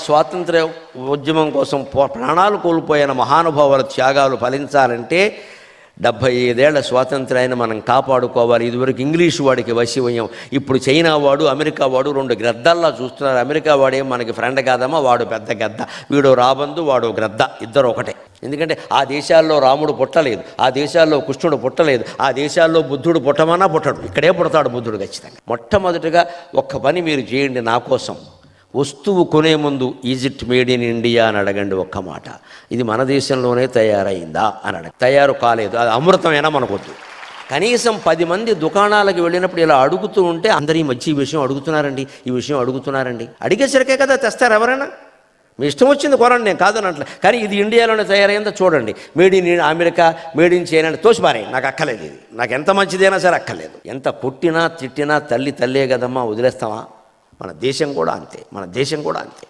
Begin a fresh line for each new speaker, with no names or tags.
స్వాతంత్ర్య ఉద్యమం కోసం ప్రాణాలు కోల్పోయిన మహానుభావుల త్యాగాలు ఫలించాలంటే 75 ఏళ్ల స్వాతంత్ర్యాన్ని మనం కాపాడుకోవాలి. ఇదివరకు ఇంగ్లీషు వాడికి వశివయం, ఇప్పుడు చైనా వాడు అమెరికా వాడు రెండు గ్రద్దల్లా చూస్తున్నారు. అమెరికా వాడే మనకి ఫ్రెండ్ కాదమ్మా, వాడు పెద్ద గద్ద, వీడు రాబందు వాడు గ్రద్ద, ఇద్దరు ఒకటే. ఎందుకంటే ఆ దేశాల్లో రాముడు పుట్టలేదు, ఆ దేశాల్లో కృష్ణుడు పుట్టలేదు, ఆ దేశాల్లో బుద్ధుడు పుట్టమన్నా పుట్టడు, ఇక్కడే పుడతాడు బుద్ధుడు ఖచ్చితంగా. మొట్టమొదటిగా ఒక్క పని మీరు చేయండి నా కోసం, వస్తువు కొనే ముందు is it made in India అని అడగండి ఒక్క మాట. ఇది మన దేశంలోనే తయారైందా అని అడగ, తయారు కాలేదు, అది అమృతమైనా మనకొద్దు. కనీసం 10 మంది దుకాణాలకు వెళ్ళినప్పుడు ఇలా అడుగుతూ ఉంటే అందరూ ఈ మధ్య ఈ విషయం అడుగుతున్నారండి, ఈ విషయం అడుగుతున్నారండి, అడిగేసరికే కదా తెస్తారు ఎవరైనా. మీ ఇష్టం వచ్చింది కొనండి, నేను కాదనట్లే, కానీ ఇది ఇండియాలోనే తయారైందో చూడండి, made in America, made in China తోసిపారే, నాకు అక్కలేదు, ఇది నాకు ఎంత మంచిదైనా సరే అక్కర్లేదు. ఎంత కొట్టినా తిట్టినా తల్లి తల్లే కదమ్మా, వదిలేస్తామా? మన దేశం కూడా అంతే, మన దేశం కూడా అంతే.